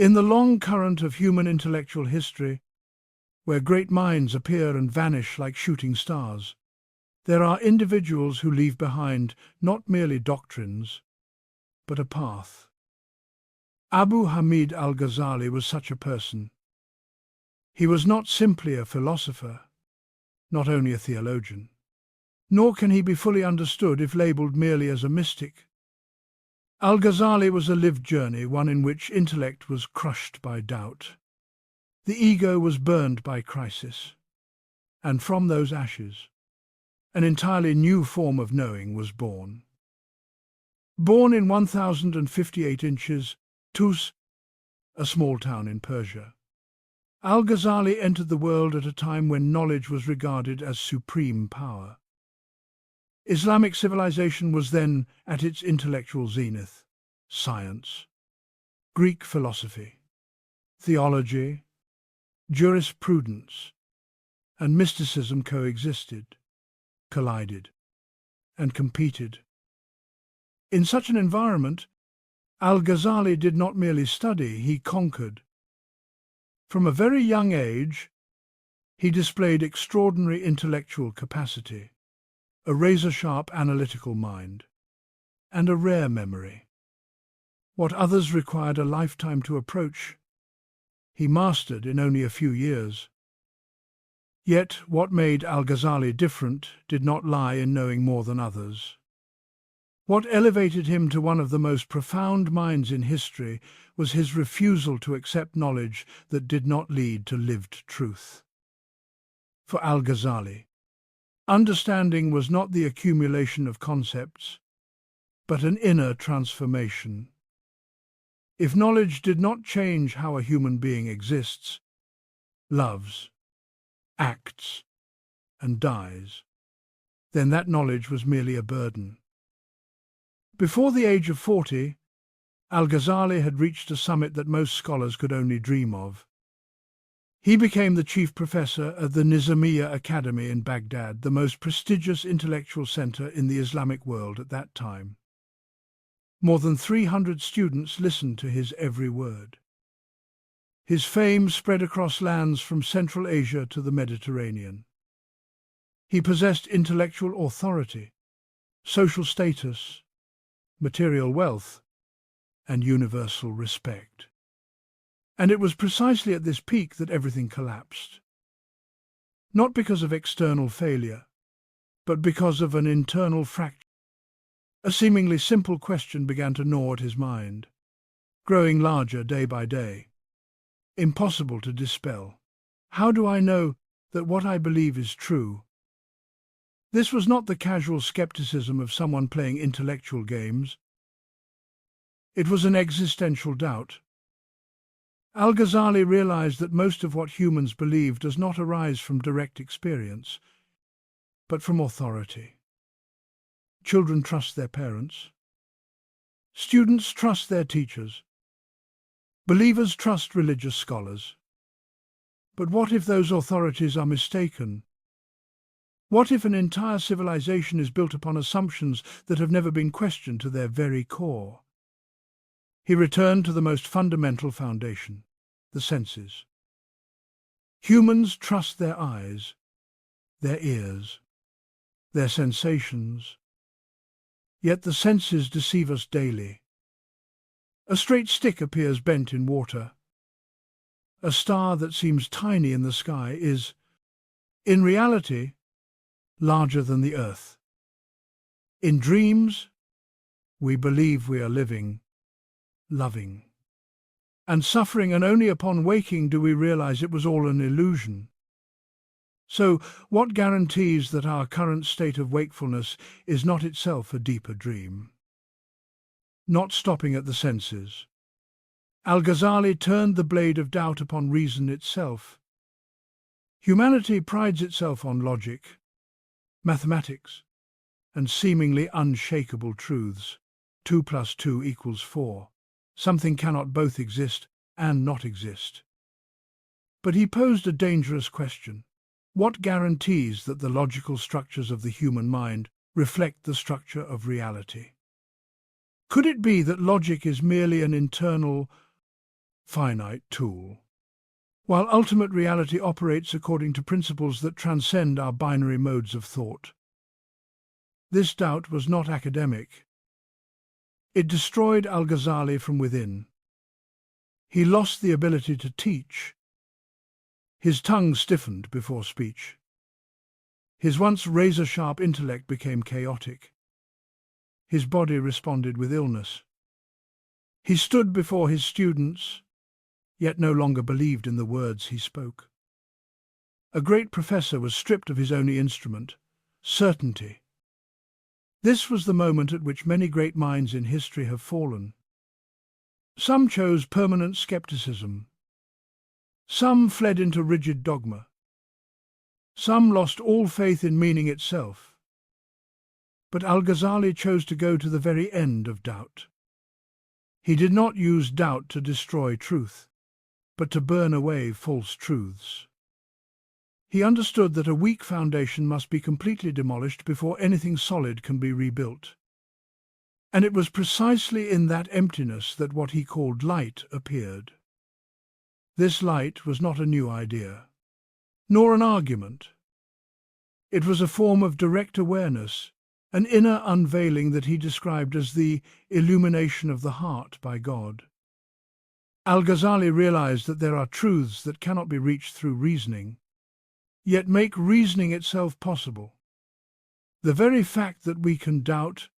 In the long current of human intellectual history, where great minds appear and vanish like shooting stars, there are individuals who leave behind not merely doctrines, but a path. Abu Hamid al-Ghazali was such a person. He was not simply a philosopher, not only a theologian, nor can he be fully understood if labelled merely as a mystic. Al-Ghazali was a lived journey, one in which intellect was crushed by doubt. The ego was burned by crisis, and from those ashes, an entirely new form of knowing was born. Born in 1058 inches, Tus, a small town in Persia, Al-Ghazali entered the world at a time when knowledge was regarded as supreme power. Islamic civilization was then at its intellectual zenith. Science, Greek philosophy, theology, jurisprudence, and mysticism coexisted, collided, and competed. In such an environment, Al-Ghazali did not merely study, he conquered. From a very young age, he displayed extraordinary intellectual capacity, a razor-sharp analytical mind, and a rare memory. What others required a lifetime to approach, he mastered in only a few years. Yet what made Al-Ghazali different did not lie in knowing more than others. What elevated him to one of the most profound minds in history was his refusal to accept knowledge that did not lead to lived truth. For Al-Ghazali, understanding was not the accumulation of concepts, but an inner transformation. If knowledge did not change how a human being exists, loves, acts, and dies, then that knowledge was merely a burden. Before the age of 40, Al-Ghazali had reached a summit that most scholars could only dream of. He became the chief professor at the Nizamiya Academy in Baghdad, the most prestigious intellectual center in the Islamic world at that time. More than 300 students listened to his every word. His fame spread across lands from Central Asia to the Mediterranean. He possessed intellectual authority, social status, material wealth, and universal respect. And it was precisely at this peak that everything collapsed. Not because of external failure, but because of an internal fracture. A seemingly simple question began to gnaw at his mind, growing larger day by day, impossible to dispel. How do I know that what I believe is true? This was not the casual skepticism of someone playing intellectual games. It was an existential doubt. Al-Ghazali realized that most of what humans believe does not arise from direct experience, but from authority. Children trust their parents. Students trust their teachers. Believers trust religious scholars. But what if those authorities are mistaken? What if an entire civilization is built upon assumptions that have never been questioned to their very core? He returned to the most fundamental foundation, the senses. Humans trust their eyes, their ears, their sensations. Yet the senses deceive us daily. A straight stick appears bent in water. A star that seems tiny in the sky is, in reality, larger than the earth. In dreams, we believe we are living, loving, and suffering, and only upon waking do we realize it was all an illusion. So, what guarantees that our current state of wakefulness is not itself a deeper dream? Not stopping at the senses, Al-Ghazali turned the blade of doubt upon reason itself. Humanity prides itself on logic, mathematics, and seemingly unshakable truths. 2 + 2 = 4. Something cannot both exist and not exist. But he posed a dangerous question. What guarantees that the logical structures of the human mind reflect the structure of reality? Could it be that logic is merely an internal, finite tool, while ultimate reality operates according to principles that transcend our binary modes of thought. This doubt was not academic. It destroyed Al-Ghazali from within. He lost the ability to teach. His tongue stiffened before speech. His once razor-sharp intellect became chaotic. His body responded with illness. He stood before his students, yet no longer believed in the words he spoke. A great professor was stripped of his only instrument, certainty. This was the moment at which many great minds in history have fallen. Some chose permanent skepticism. Some fled into rigid dogma. Some lost all faith in meaning itself. But Al-Ghazali chose to go to the very end of doubt. He did not use doubt to destroy truth, but to burn away false truths. He understood that a weak foundation must be completely demolished before anything solid can be rebuilt. And it was precisely in that emptiness that what he called light appeared. This light was not a new idea, nor an argument. It was a form of direct awareness, an inner unveiling that he described as the illumination of the heart by God. Al-Ghazali realized that there are truths that cannot be reached through reasoning, yet make reasoning itself possible. The very fact that we can doubt,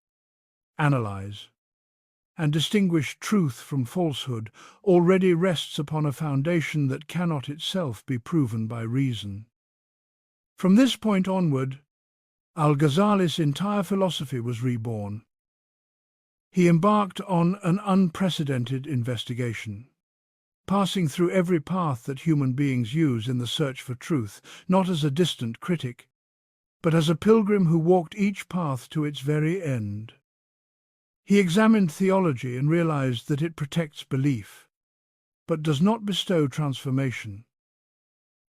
analyze, and distinguish truth from falsehood already rests upon a foundation that cannot itself be proven by reason. From this point onward, Al-Ghazali's entire philosophy was reborn. He embarked on an unprecedented investigation, passing through every path that human beings use in the search for truth, not as a distant critic, but as a pilgrim who walked each path to its very end. He examined theology and realized that it protects belief, but does not bestow transformation.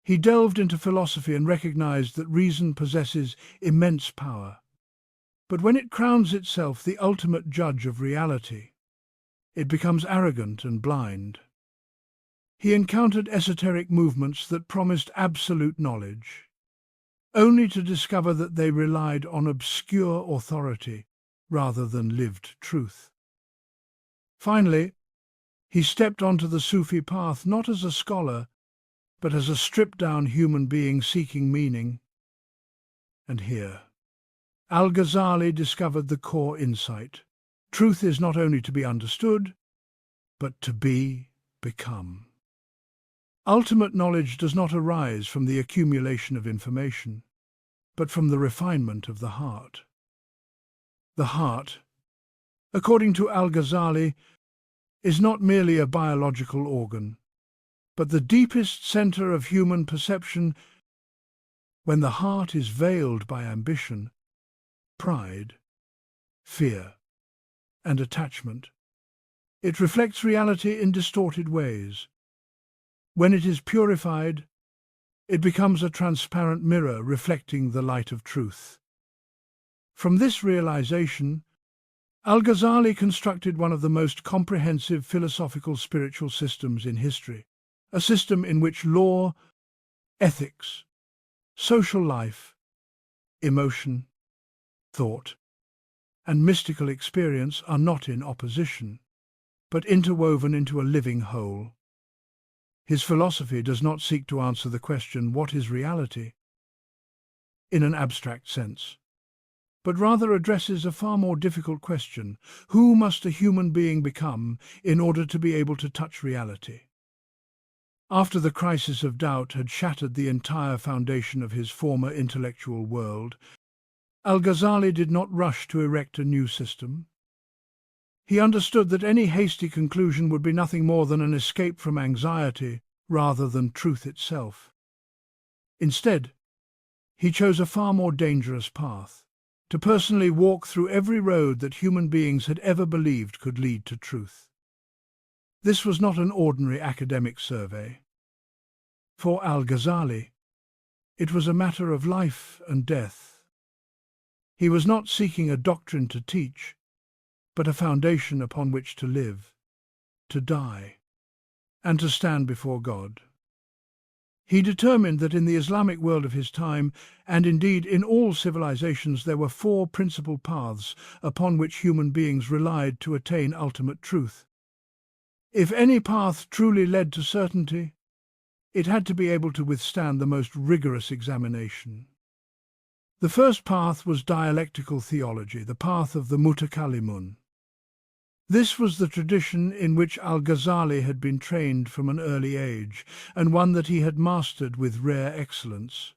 He delved into philosophy and recognized that reason possesses immense power, but when it crowns itself the ultimate judge of reality, it becomes arrogant and blind. He encountered esoteric movements that promised absolute knowledge, only to discover that they relied on obscure authority rather than lived truth. Finally, he stepped onto the Sufi path not as a scholar, but as a stripped-down human being seeking meaning. And here, Al-Ghazali discovered the core insight. Truth is not only to be understood, but to be become. Ultimate knowledge does not arise from the accumulation of information, but from the refinement of the heart. The heart, according to Al-Ghazali, is not merely a biological organ, but the deepest center of human perception. When the heart is veiled by ambition, pride, fear, and attachment, it reflects reality in distorted ways. When it is purified, it becomes a transparent mirror reflecting the light of truth. From this realization, Al-Ghazali constructed one of the most comprehensive philosophical spiritual systems in history, a system in which law, ethics, social life, emotion, thought, and mystical experience are not in opposition, but interwoven into a living whole. His philosophy does not seek to answer the question, what is reality, in an abstract sense, but rather addresses a far more difficult question: who must a human being become in order to be able to touch reality? After the crisis of doubt had shattered the entire foundation of his former intellectual world, Al-Ghazali did not rush to erect a new system. He understood that any hasty conclusion would be nothing more than an escape from anxiety rather than truth itself. Instead, he chose a far more dangerous path: to personally walk through every road that human beings had ever believed could lead to truth. This was not an ordinary academic survey. For Al-Ghazali, it was a matter of life and death. He was not seeking a doctrine to teach, but a foundation upon which to live, to die. and to stand before God. He determined that in the Islamic world of his time, and indeed in all civilizations, there were four principal paths upon which human beings relied to attain ultimate truth. If any path truly led to certainty, it had to be able to withstand the most rigorous examination. The first path was dialectical theology, the path of the mutakallimun. This was the tradition in which Al-Ghazali had been trained from an early age, and one that he had mastered with rare excellence.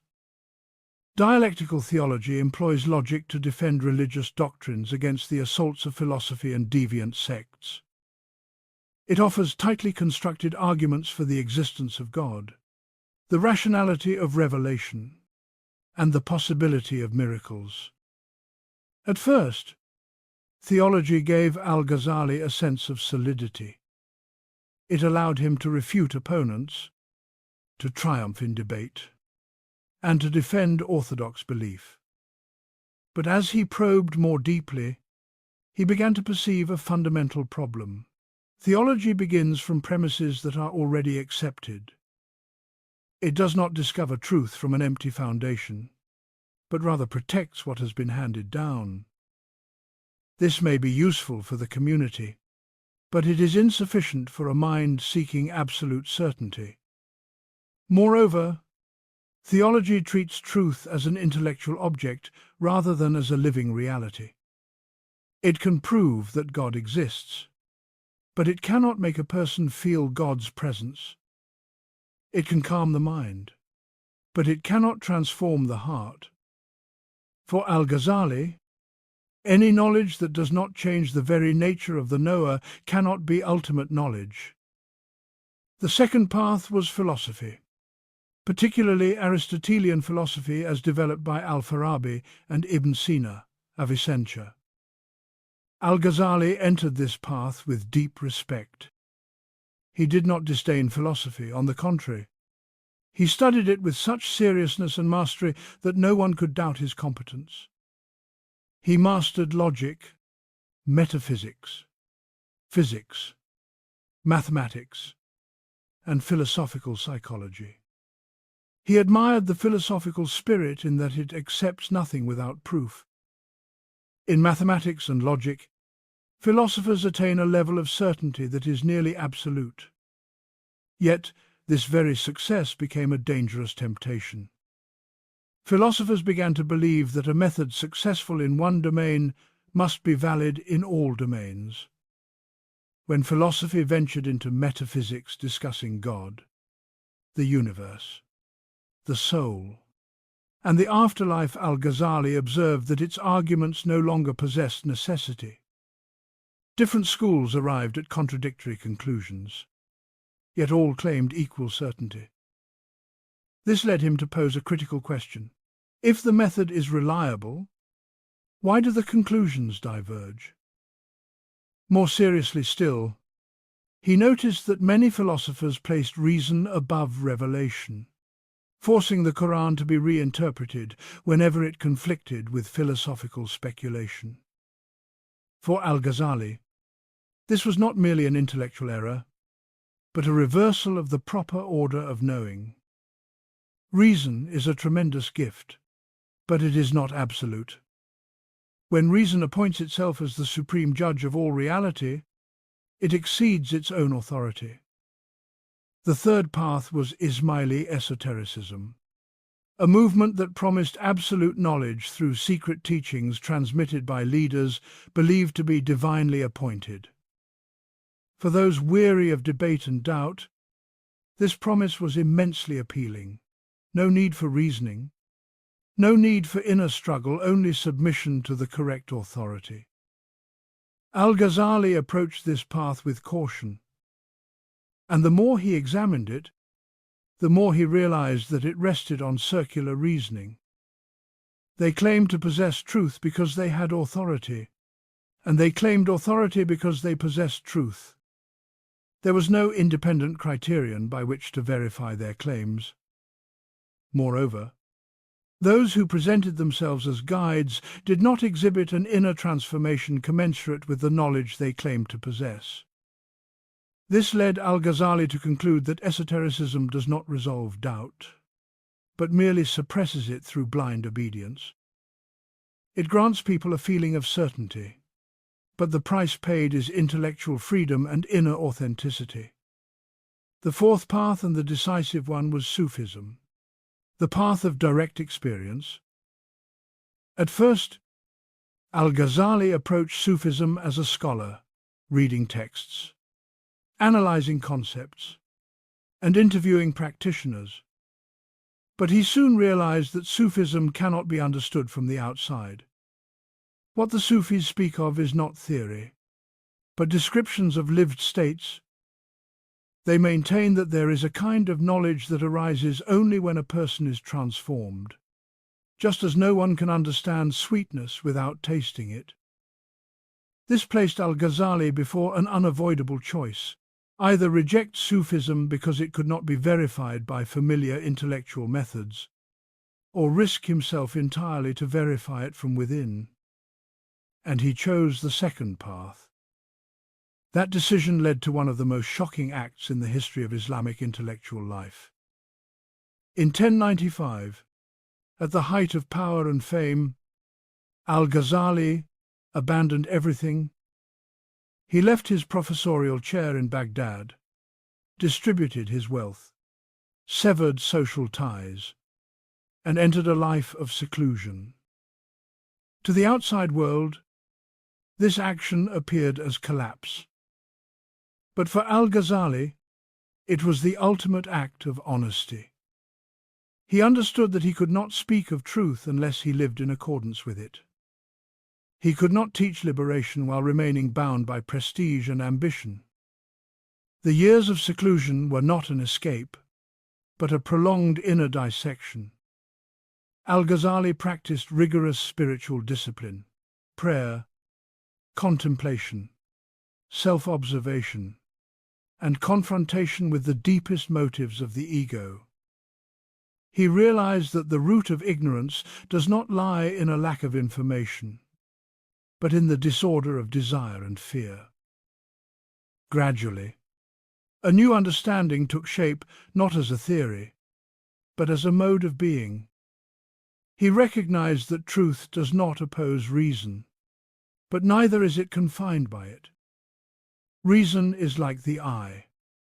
Dialectical theology employs logic to defend religious doctrines against the assaults of philosophy and deviant sects. It offers tightly constructed arguments for the existence of God, the rationality of revelation, and the possibility of miracles. At first, theology gave Al-Ghazali a sense of solidity. It allowed him to refute opponents, to triumph in debate, and to defend orthodox belief. But as he probed more deeply, he began to perceive a fundamental problem. Theology begins from premises that are already accepted. It does not discover truth from an empty foundation, but rather protects what has been handed down. This may be useful for the community, but it is insufficient for a mind seeking absolute certainty. Moreover, theology treats truth as an intellectual object rather than as a living reality. It can prove that God exists, but it cannot make a person feel God's presence. It can calm the mind, but it cannot transform the heart. For Al-Ghazali, any knowledge that does not change the very nature of the knower cannot be ultimate knowledge. The second path was philosophy, particularly Aristotelian philosophy as developed by Al-Farabi and Ibn Sina, Avicenna. Al-Ghazali entered this path with deep respect. He did not disdain philosophy, on the contrary. He studied it with such seriousness and mastery that no one could doubt his competence. He mastered logic, metaphysics, physics, mathematics, and philosophical psychology. He admired the philosophical spirit in that it accepts nothing without proof. In mathematics and logic, philosophers attain a level of certainty that is nearly absolute. Yet, this very success became a dangerous temptation. Philosophers began to believe that a method successful in one domain must be valid in all domains. When philosophy ventured into metaphysics discussing God, the universe, the soul, and the afterlife, Al-Ghazali observed that its arguments no longer possessed necessity. Different schools arrived at contradictory conclusions, yet all claimed equal certainty. This led him to pose a critical question. If the method is reliable, why do the conclusions diverge? More seriously still, he noticed that many philosophers placed reason above revelation, forcing the Quran to be reinterpreted whenever it conflicted with philosophical speculation. For Al-Ghazali, this was not merely an intellectual error, but a reversal of the proper order of knowing. Reason is a tremendous gift, but it is not absolute. When reason appoints itself as the supreme judge of all reality, it exceeds its own authority. The third path was Ismaili esotericism, a movement that promised absolute knowledge through secret teachings transmitted by leaders believed to be divinely appointed. For those weary of debate and doubt, this promise was immensely appealing. No need for reasoning, no need for inner struggle, only submission to the correct authority. Al-Ghazali approached this path with caution, and the more he examined it, the more he realized that it rested on circular reasoning. They claimed to possess truth because they had authority, and they claimed authority because they possessed truth. There was no independent criterion by which to verify their claims. Moreover, those who presented themselves as guides did not exhibit an inner transformation commensurate with the knowledge they claimed to possess. This led Al-Ghazali to conclude that esotericism does not resolve doubt, but merely suppresses it through blind obedience. It grants people a feeling of certainty, but the price paid is intellectual freedom and inner authenticity. The fourth path, and the decisive one, was Sufism, the path of direct experience. At first, Al-Ghazali approached Sufism as a scholar, reading texts, analyzing concepts, and interviewing practitioners. But he soon realized that Sufism cannot be understood from the outside. What the Sufis speak of is not theory, but descriptions of lived states. They maintain that there is a kind of knowledge that arises only when a person is transformed, just as no one can understand sweetness without tasting it. This placed Al-Ghazali before an unavoidable choice: either reject Sufism because it could not be verified by familiar intellectual methods, or risk himself entirely to verify it from within. And he chose the second path. That decision led to one of the most shocking acts in the history of Islamic intellectual life. In 1095, at the height of power and fame, Al-Ghazali abandoned everything. He left his professorial chair in Baghdad, distributed his wealth, severed social ties, and entered a life of seclusion. To the outside world, this action appeared as collapse. But for Al-Ghazali, it was the ultimate act of honesty. He understood that he could not speak of truth unless he lived in accordance with it. He could not teach liberation while remaining bound by prestige and ambition. The years of seclusion were not an escape, but a prolonged inner dissection. Al-Ghazali practiced rigorous spiritual discipline, prayer, contemplation, self-observation, and confrontation with the deepest motives of the ego. He realized that the root of ignorance does not lie in a lack of information, but in the disorder of desire and fear. Gradually, a new understanding took shape, not as a theory, but as a mode of being. He recognized that truth does not oppose reason, but neither is it confined by it. Reason is like the eye,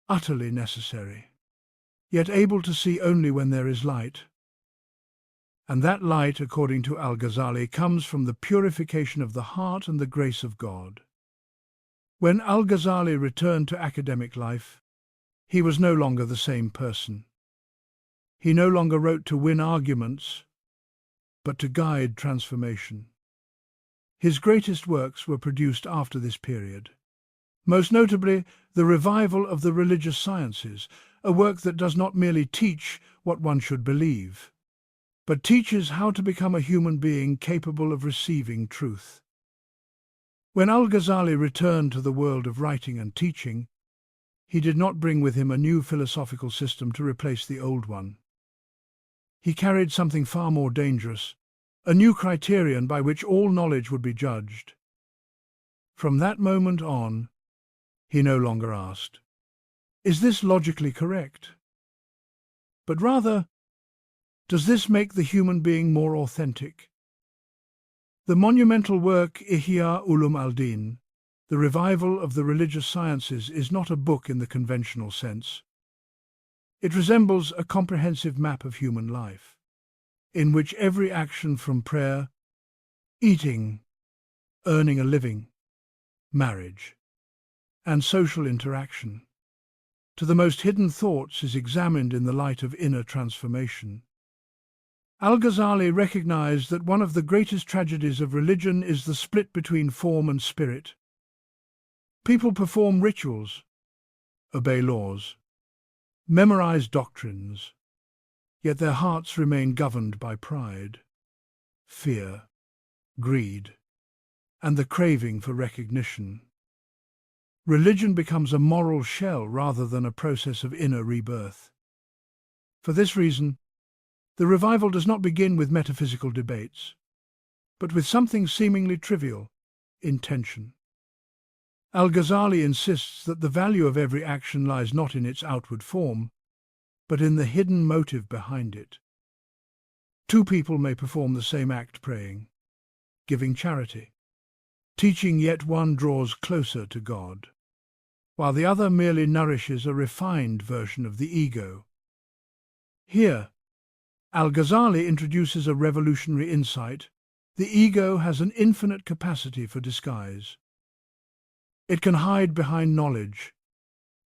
utterly necessary, yet able to see only when there is light. And that light, according to Al-Ghazali, comes from the purification of the heart and the grace of God. When Al-Ghazali returned to academic life, he was no longer the same person. He no longer wrote to win arguments, but to guide transformation. His greatest works were produced after this period, most notably the revival of the religious sciences, a work that does not merely teach what one should believe, but teaches how to become a human being capable of receiving truth. When Al-Ghazali returned to the world of writing and teaching, he did not bring with him a new philosophical system to replace the old one. He carried something far more dangerous, a new criterion by which all knowledge would be judged. From that moment on, he no longer asked, "Is this logically correct?" but rather, "Does this make the human being more authentic?" The monumental work Ihya Ulum al-Din, the revival of the religious sciences, is not a book in the conventional sense. It resembles a comprehensive map of human life, in which every action from prayer, eating, earning a living, marriage, and social interaction, to the most hidden thoughts is examined in the light of inner transformation. Al-Ghazali recognized that one of the greatest tragedies of religion is the split between form and spirit. People perform rituals, obey laws, memorize doctrines, yet their hearts remain governed by pride, fear, greed, and the craving for recognition. Religion becomes a moral shell rather than a process of inner rebirth. For this reason, the revival does not begin with metaphysical debates, but with something seemingly trivial: intention. Al-Ghazali insists that the value of every action lies not in its outward form, but in the hidden motive behind it. Two people may perform the same act, praying, giving charity, teaching, yet one draws closer to God, while the other merely nourishes a refined version of the ego. Here, Al-Ghazali introduces a revolutionary insight. The ego has an infinite capacity for disguise. It can hide behind knowledge,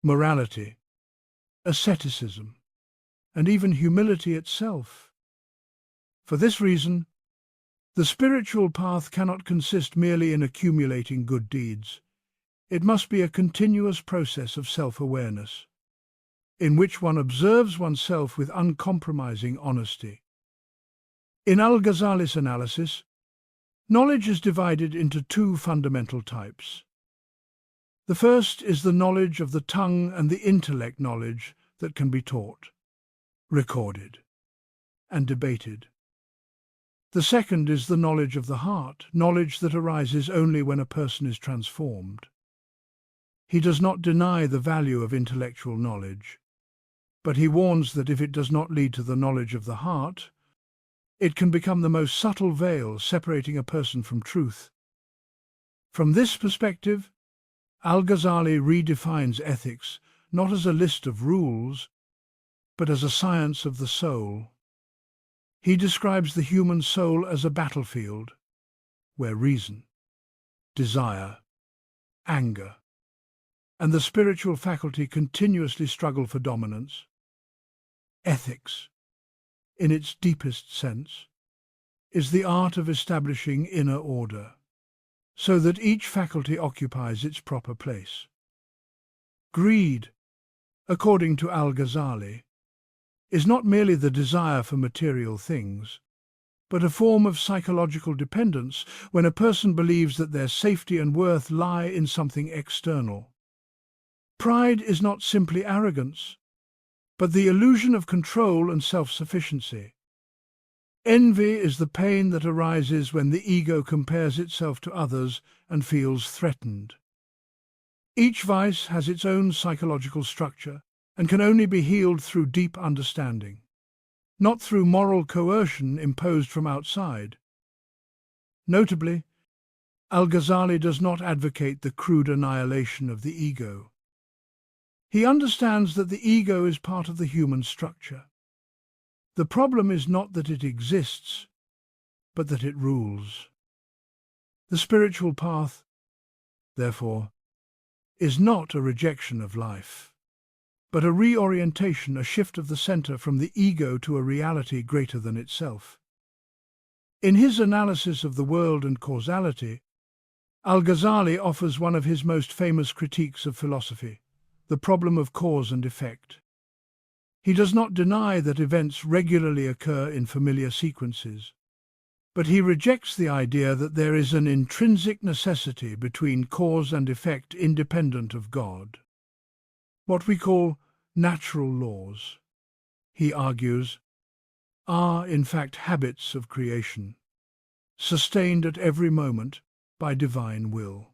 morality, asceticism, and even humility itself. For this reason, the spiritual path cannot consist merely in accumulating good deeds. It must be a continuous process of self-awareness, in which one observes oneself with uncompromising honesty. In Al-Ghazali's analysis, knowledge is divided into two fundamental types. The first is the knowledge of the tongue and the intellect knowledge that can be taught, recorded, and debated. The second is the knowledge of the heart, knowledge that arises only when a person is transformed. He does not deny the value of intellectual knowledge, but he warns that if it does not lead to the knowledge of the heart, it can become the most subtle veil separating a person from truth. From this perspective, Al-Ghazali redefines ethics not as a list of rules, but as a science of the soul. He describes the human soul as a battlefield where reason, desire, anger, and the spiritual faculty continuously struggle for dominance. Ethics, in its deepest sense, is the art of establishing inner order, so that each faculty occupies its proper place. Greed, according to Al-Ghazali, is not merely the desire for material things, but a form of psychological dependence when a person believes that their safety and worth lie in something external. Pride is not simply arrogance, but the illusion of control and self-sufficiency. Envy is the pain that arises when the ego compares itself to others and feels threatened. Each vice has its own psychological structure and can only be healed through deep understanding, not through moral coercion imposed from outside. Notably, Al-Ghazali does not advocate the crude annihilation of the ego. He understands that the ego is part of the human structure. The problem is not that it exists, but that it rules. The spiritual path, therefore, is not a rejection of life, but a reorientation, a shift of the center from the ego to a reality greater than itself. In his analysis of the world and causality, Al-Ghazali offers one of his most famous critiques of philosophy, the problem of cause and effect. He does not deny that events regularly occur in familiar sequences, but he rejects the idea that there is an intrinsic necessity between cause and effect independent of God. What we call natural laws, he argues, are in fact habits of creation, sustained at every moment by divine will.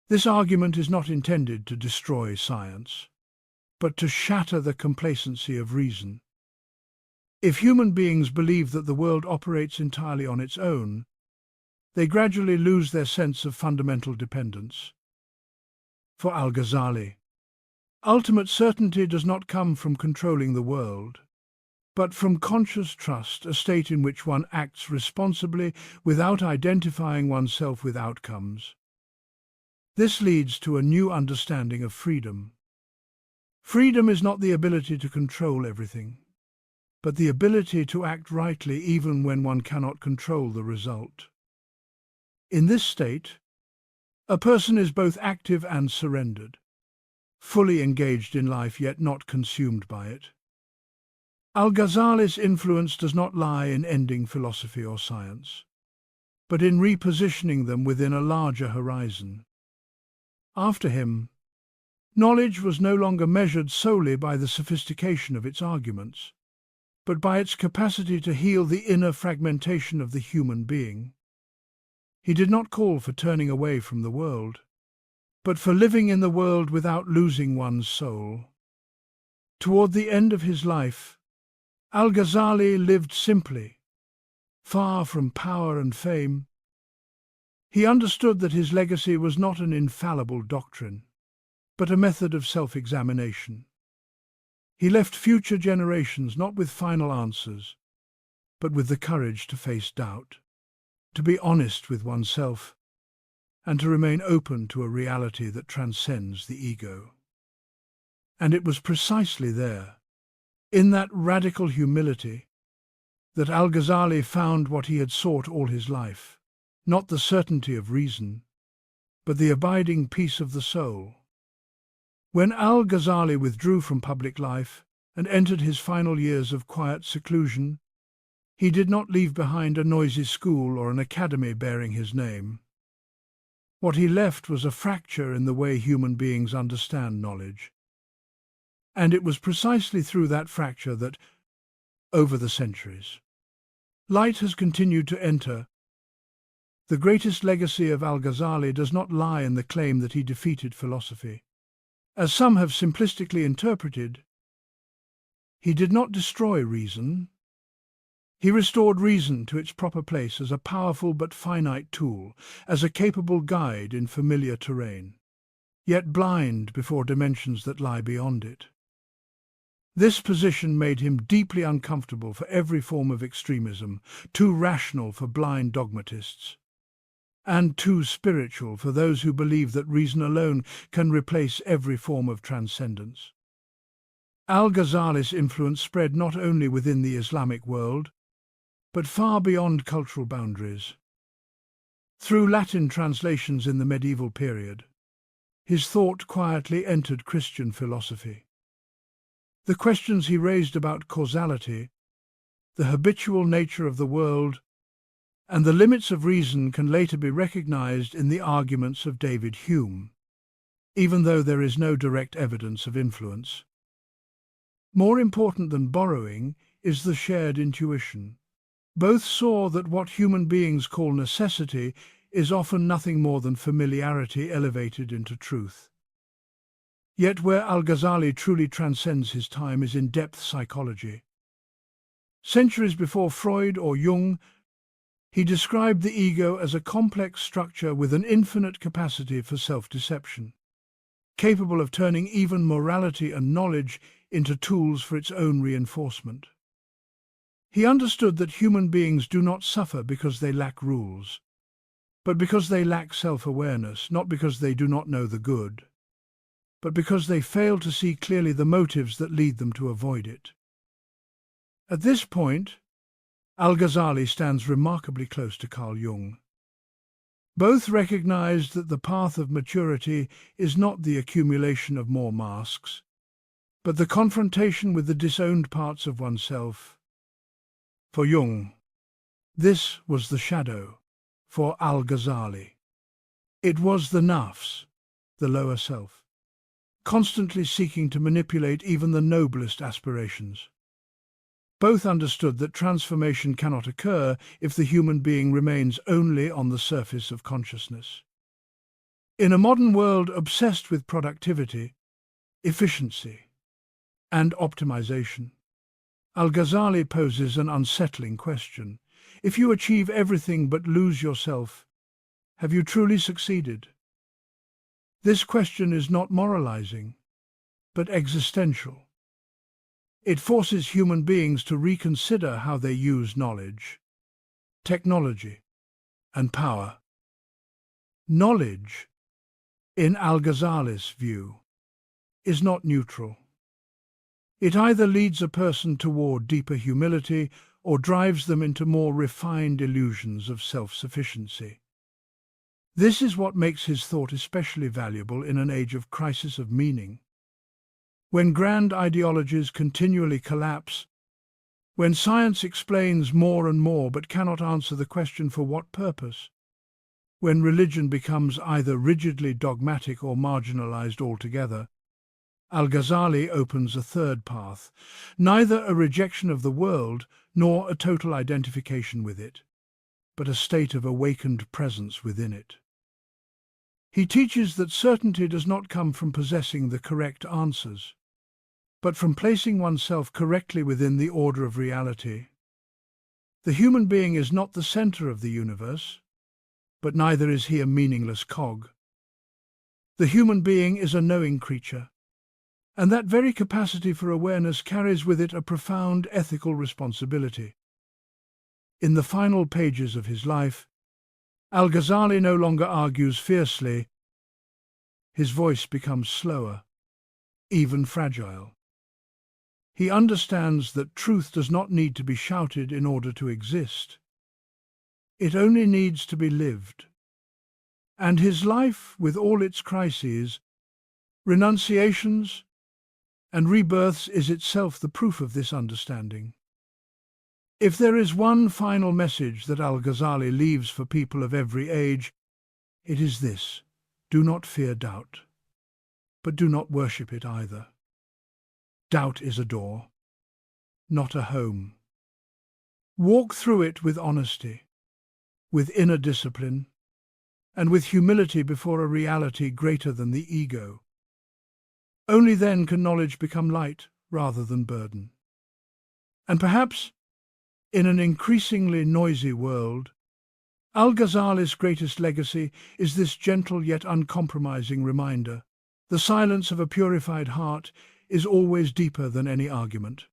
This argument is not intended to destroy science, but to shatter the complacency of reason. If human beings believe that the world operates entirely on its own, they gradually lose their sense of fundamental dependence. For Al-Ghazali, ultimate certainty does not come from controlling the world, but from conscious trust, a state in which one acts responsibly without identifying oneself with outcomes. This leads to a new understanding of freedom. Freedom is not the ability to control everything, but the ability to act rightly even when one cannot control the result. In this state, a person is both active and surrendered, fully engaged in life yet not consumed by it. Al-Ghazali's influence does not lie in ending philosophy or science, but in repositioning them within a larger horizon. After him, knowledge was no longer measured solely by the sophistication of its arguments, but by its capacity to heal the inner fragmentation of the human being. He did not call for turning away from the world, but for living in the world without losing one's soul. Toward the end of his life, Al-Ghazali lived simply, far from power and fame. He understood that his legacy was not an infallible doctrine, but a method of self-examination. He left future generations not with final answers, but with the courage to face doubt, to be honest with oneself, and to remain open to a reality that transcends the ego. And it was precisely there, in that radical humility, that Al-Ghazali found what he had sought all his life, not the certainty of reason, but the abiding peace of the soul. When Al-Ghazali withdrew from public life and entered his final years of quiet seclusion, he did not leave behind a noisy school or an academy bearing his name. What he left was a fracture in the way human beings understand knowledge. And it was precisely through that fracture that, over the centuries, light has continued to enter. The greatest legacy of Al-Ghazali does not lie in the claim that he defeated philosophy. As some have simplistically interpreted, he did not destroy reason. He restored reason to its proper place as a powerful but finite tool, as a capable guide in familiar terrain, yet blind before dimensions that lie beyond it. This position made him deeply uncomfortable for every form of extremism, too rational for blind dogmatists, and too spiritual for those who believe that reason alone can replace every form of transcendence. Al-Ghazali's influence spread not only within the Islamic world, but far beyond cultural boundaries. Through Latin translations in the medieval period, his thought quietly entered Christian philosophy. The questions he raised about causality, the habitual nature of the world, and the limits of reason can later be recognized in the arguments of David Hume, even though there is no direct evidence of influence. More important than borrowing is the shared intuition. Both saw that what human beings call necessity is often nothing more than familiarity elevated into truth. Yet where Al-Ghazali truly transcends his time is in depth psychology. Centuries before Freud or Jung, he described the ego as a complex structure with an infinite capacity for self-deception, capable of turning even morality and knowledge into tools for its own reinforcement. He understood that human beings do not suffer because they lack rules, but because they lack self-awareness, not because they do not know the good, but because they fail to see clearly the motives that lead them to avoid it. At this point, Al-Ghazali stands remarkably close to Carl Jung. Both recognized that the path of maturity is not the accumulation of more masks, but the confrontation with the disowned parts of oneself. For Jung, this was the shadow. For Al-Ghazali, it was the nafs, the lower self, constantly seeking to manipulate even the noblest aspirations. Both understood that transformation cannot occur if the human being remains only on the surface of consciousness. In a modern world obsessed with productivity, efficiency, and optimization, Al-Ghazali poses an unsettling question. If you achieve everything but lose yourself, have you truly succeeded? This question is not moralizing, but existential. It forces human beings to reconsider how they use knowledge, technology, and power. Knowledge, in Al-Ghazali's view, is not neutral. It either leads a person toward deeper humility or drives them into more refined illusions of self-sufficiency. This is what makes his thought especially valuable in an age of crisis of meaning. When grand ideologies continually collapse, when science explains more and more but cannot answer the question for what purpose, when religion becomes either rigidly dogmatic or marginalized altogether, Al-Ghazali opens a third path, neither a rejection of the world nor a total identification with it, but a state of awakened presence within it. He teaches that certainty does not come from possessing the correct answers, but from placing oneself correctly within the order of reality. The human being is not the center of the universe, but neither is he a meaningless cog. The human being is a knowing creature, and that very capacity for awareness carries with it a profound ethical responsibility. In the final pages of his life, Al-Ghazali no longer argues fiercely. His voice becomes slower, even fragile. He understands that truth does not need to be shouted in order to exist. It only needs to be lived. And his life, with all its crises, renunciations, and rebirths, is itself the proof of this understanding. If there is one final message that Al-Ghazali leaves for people of every age, it is this: do not fear doubt, but do not worship it either. Doubt is a door, not a home. Walk through it with honesty, with inner discipline, and with humility before a reality greater than the ego. Only then can knowledge become light rather than burden. And perhaps, in an increasingly noisy world, Al-Ghazali's greatest legacy is this gentle yet uncompromising reminder: the silence of a purified heart is always deeper than any argument.